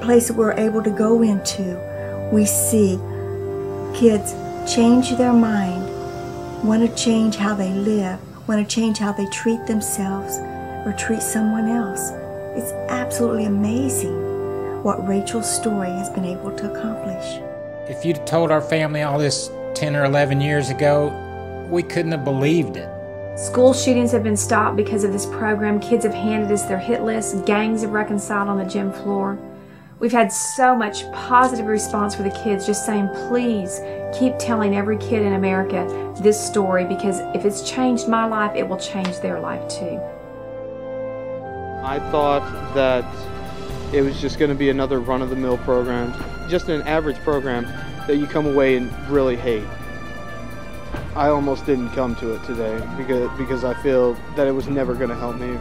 place that we're able to go into, we see kids change their mind, want to change how they live, want to change how they treat themselves or treat someone else. It's absolutely amazing what Rachel's story has been able to accomplish. If you'd told our family all this 10 or 11 years ago, we couldn't have believed it. School shootings have been stopped because of this program. Kids have handed us their hit list. Gangs have reconciled on the gym floor. We've had so much positive response for the kids, just saying, please keep telling every kid in America this story, because if it's changed my life, it will change their life too. I thought that it was just going to be another run-of-the-mill program, just an average program that you come away and really hate. I almost didn't come to it today because I feel that it was never going to help me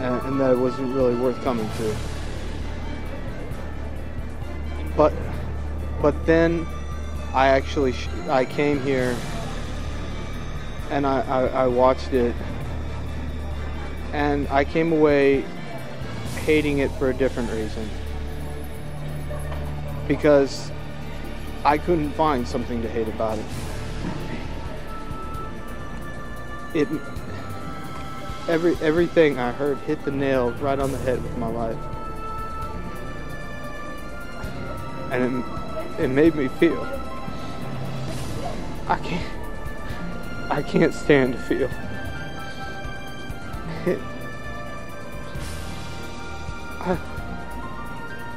and that it wasn't really worth coming to. But then I came here and I watched it, and I came away hating it for a different reason, because I couldn't find something to hate about it. Everything I heard hit the nail right on the head with my life. And it made me feel. I can't stand to feel.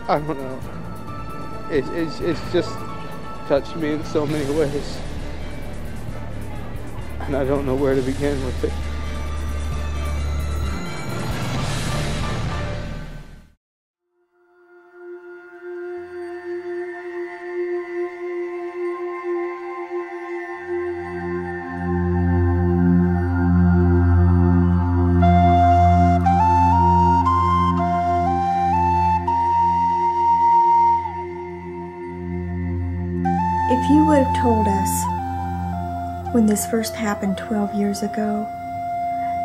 I don't know. It's just touched me in so many ways. And I don't know where to begin with it. If you would have told us when this first happened 12 years ago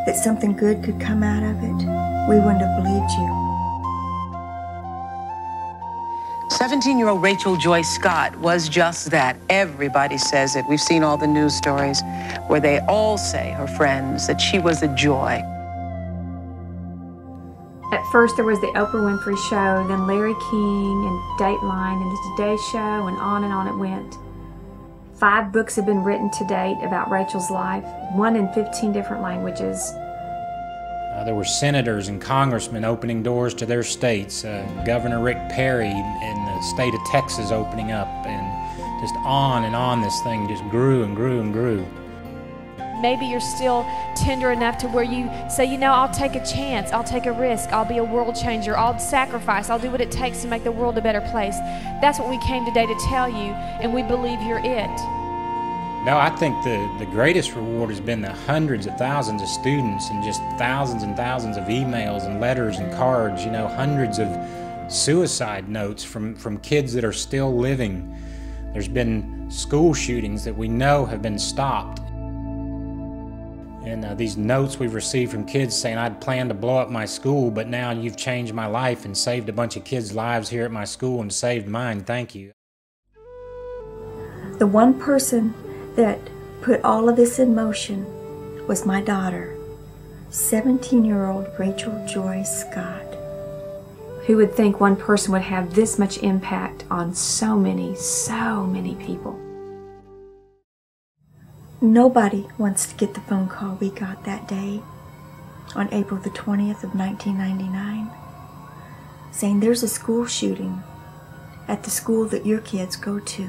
that something good could come out of it, we wouldn't have believed you. 17-year-old Rachel Joy Scott was just that. Everybody says it. We've seen all the news stories where they all say, her friends, that she was a joy. At first there was the Oprah Winfrey Show, then Larry King and Dateline and the Today Show, and on it went. 5 books have been written to date about Rachel's life, 1 in 15 different languages. There were senators and congressmen opening doors to their states, Governor Rick Perry in the state of Texas opening up, and just on and on this thing just grew and grew and grew. Maybe you're still tender enough to where you say, you know, I'll take a chance, I'll take a risk, I'll be a world changer, I'll sacrifice, I'll do what it takes to make the world a better place. That's what we came today to tell you, and we believe you're it. No, I think the greatest reward has been the hundreds of thousands of students and just thousands and thousands of emails and letters and cards, you know, hundreds of suicide notes from kids that are still living. There's been school shootings that we know have been stopped. And these notes we've received from kids saying, I'd planned to blow up my school, but now you've changed my life and saved a bunch of kids' lives here at my school and saved mine. Thank you. The one person that put all of this in motion was my daughter, 17-year-old Rachel Joy Scott. Who would think one person would have this much impact on so many people? Nobody wants to get the phone call we got that day on April the 20th of 1999 saying there's a school shooting at the school that your kids go to.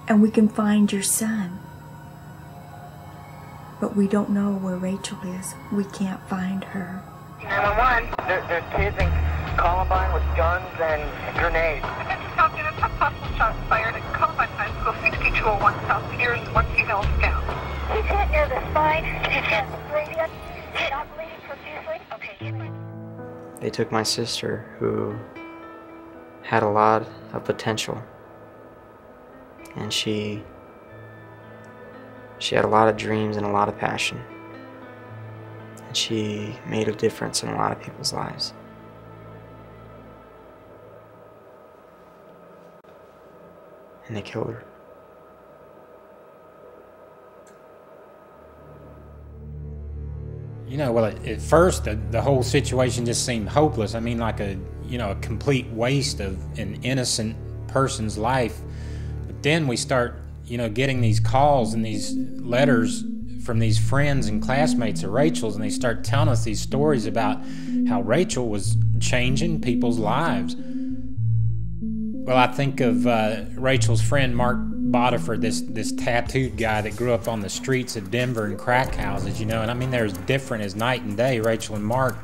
And we can find your son. But we don't know where Rachel is. We can't find her. 911. There's kids in Columbine with guns and grenades. Stopped in a top possible shots fired at Columbine High School, 6201 South Piers, 1 female scout. He's hit near the spine. He's hit bleeding. He's not bleeding profusely. Okay, give me. They took my sister, who had a lot of potential, and she had a lot of dreams and a lot of passion, and she made a difference in a lot of people's lives. and they killed her. You know, well, at first, the whole situation just seemed hopeless. I mean, like a complete waste of an innocent person's life. But then we start, getting these calls and these letters from these friends and classmates of Rachel's, and they start telling us these stories about how Rachel was changing people's lives. Well, I think of Rachel's friend, Mark Bodiford, this tattooed guy that grew up on the streets of Denver in crack houses, and I mean, they're as different as night and day, Rachel and Mark.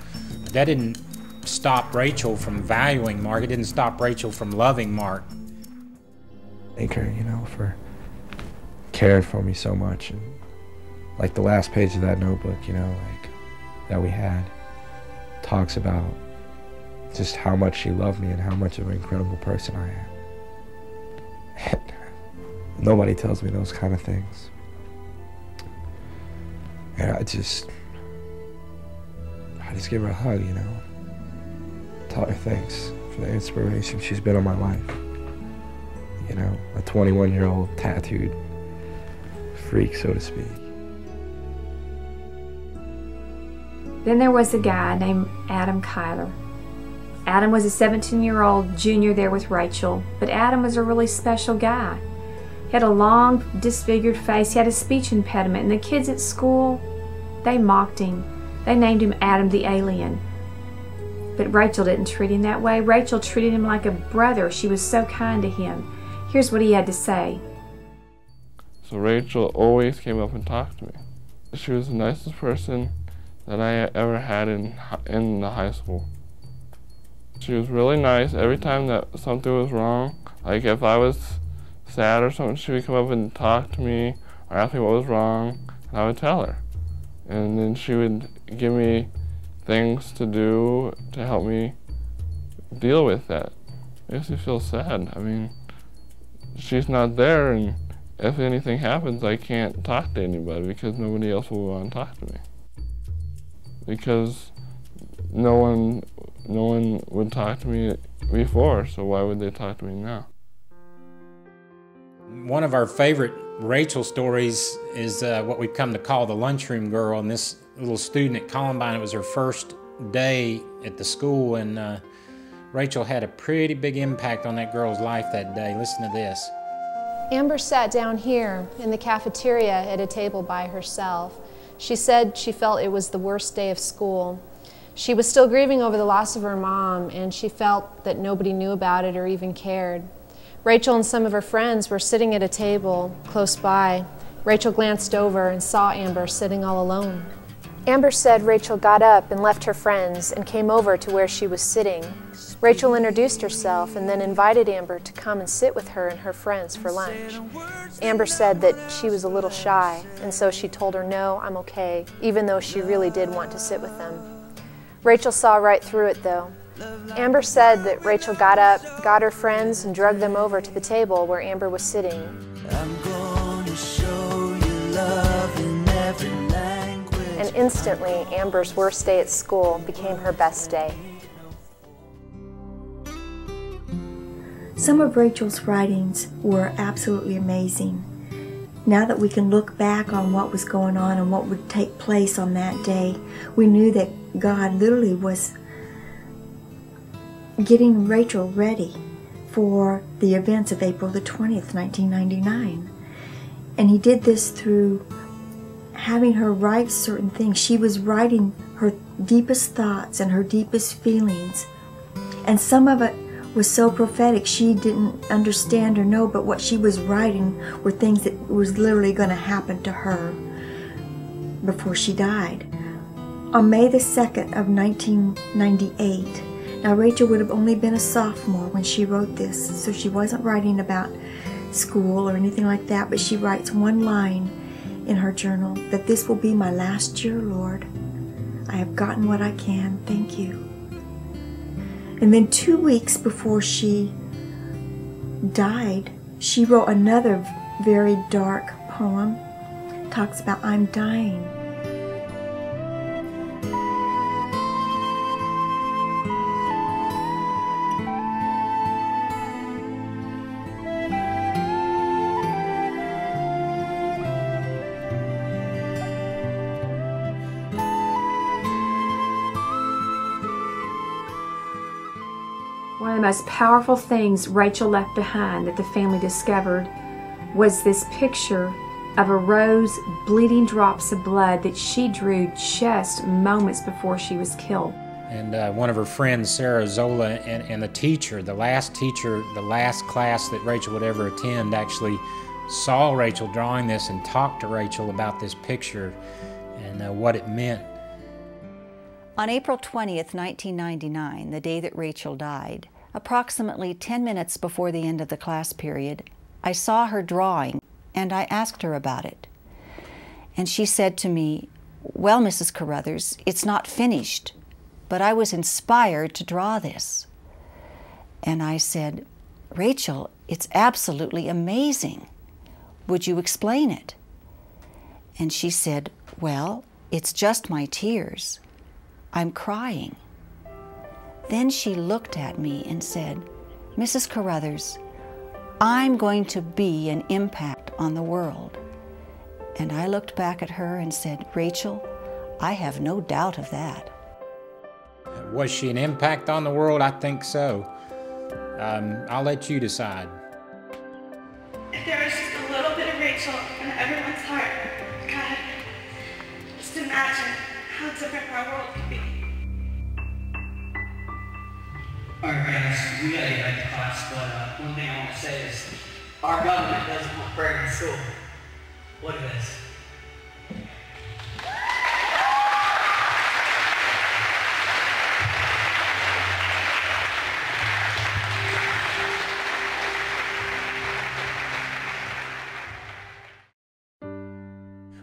But that didn't stop Rachel from valuing Mark. It didn't stop Rachel from loving Mark. Thank her, for caring for me so much. And like the last page of that notebook, that we had, talks about just how much she loved me and how much of an incredible person I am. And nobody tells me those kind of things. And I just give her a hug, Tell her thanks for the inspiration she's been in my life. A 21-year-old tattooed freak, so to speak. Then there was a guy named Adam Kyler. Adam was a 17-year-old junior there with Rachel, but Adam was a really special guy. He had a long, disfigured face. He had a speech impediment, and the kids at school, they mocked him. They named him Adam the Alien. But Rachel didn't treat him that way. Rachel treated him like a brother. She was so kind to him. Here's what he had to say. So Rachel always came up and talked to me. She was the nicest person that I ever had in the high school. She was really nice. Every time that something was wrong, like if I was sad or something, she would come up and talk to me or ask me what was wrong, and I would tell her. And then she would give me things to do to help me deal with that. It makes me feel sad. I mean, she's not there, and if anything happens, I can't talk to anybody because nobody else will want to talk to me. Because no one would talk to me before, so why would they talk to me now? One of our favorite Rachel stories is what we've come to call the lunchroom girl, and this little student at Columbine, it was her first day at the school, and Rachel had a pretty big impact on that girl's life that day. Listen to this. Amber sat down here in the cafeteria at a table by herself. She said she felt it was the worst day of school. She was still grieving over the loss of her mom, and she felt that nobody knew about it or even cared. Rachel and some of her friends were sitting at a table close by. Rachel glanced over and saw Amber sitting all alone. Amber said Rachel got up and left her friends and came over to where she was sitting. Rachel introduced herself and then invited Amber to come and sit with her and her friends for lunch. Amber said that she was a little shy, and so she told her, "No, I'm okay," even though she really did want to sit with them. Rachel saw right through it, though. Amber said that Rachel got up, got her friends, and dragged them over to the table where Amber was sitting. I'm going to show you love in every language. And instantly, Amber's worst day at school became her best day. Some of Rachel's writings were absolutely amazing. Now that we can look back on what was going on and what would take place on that day, we knew that God literally was getting Rachel ready for the events of April the 20th, 1999. And he did this through having her write certain things. She was writing her deepest thoughts and her deepest feelings. And some of it was so prophetic she didn't understand or know, but what she was writing were things that was literally going to happen to her before she died. On May the 2nd of 1998, now Rachel would have only been a sophomore when she wrote this, so she wasn't writing about school or anything like that, but she writes one line in her journal, that this will be my last year, Lord. I have gotten what I can, thank you. And then 2 weeks before she died, she wrote another very dark poem. It talks about, I'm dying. One of the most powerful things Rachel left behind that the family discovered was this picture of a rose bleeding drops of blood that she drew just moments before she was killed. And one of her friends, Sarah Zola, and the teacher, the last class that Rachel would ever attend, actually saw Rachel drawing this and talked to Rachel about this picture and what it meant. On April 20th, 1999, the day that Rachel died, approximately 10 minutes before the end of the class period, I saw her drawing and I asked her about it. And she said to me, "Well, Mrs. Carruthers, it's not finished, but I was inspired to draw this." And I said, "Rachel, it's absolutely amazing. Would you explain it?" And she said, "Well, it's just my tears. I'm crying." Then she looked at me and said, "Mrs. Carruthers, I'm going to be an impact on the world." And I looked back at her and said, "Rachel, I have no doubt of that." Was she an impact on the world? I think so. I'll let you decide. If there was just a little bit of Rachel in everyone's heart, God, just imagine how different our world could be. Alright guys, we gotta get back to class, but one thing I want to say is our government doesn't want prayer in school. Look at this.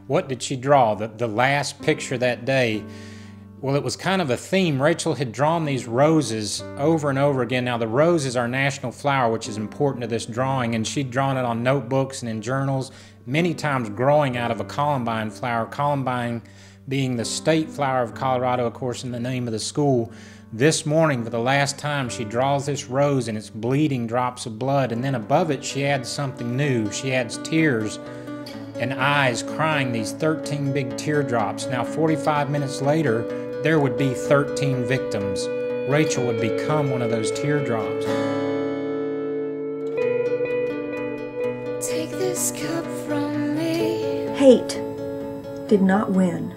What did she draw? The last picture that day, well, it was kind of a theme. Rachel had drawn these roses over and over again. Now, the rose is our national flower, which is important to this drawing, and she'd drawn it on notebooks and in journals, many times growing out of a Columbine flower, Columbine being the state flower of Colorado, of course, in the name of the school. This morning, for the last time, she draws this rose and it's bleeding drops of blood, and then above it, she adds something new. She adds tears and eyes crying these 13 big teardrops. Now, 45 minutes later, there would be 13 victims. Rachel would become one of those teardrops. Take this cup from me. Hate did not win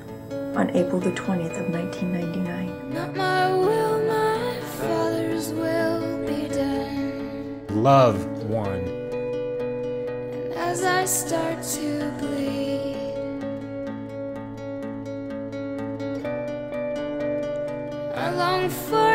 on April the 20th of 1999. Not my will, my Father's will be done. Love won. As I start to bleed, I long for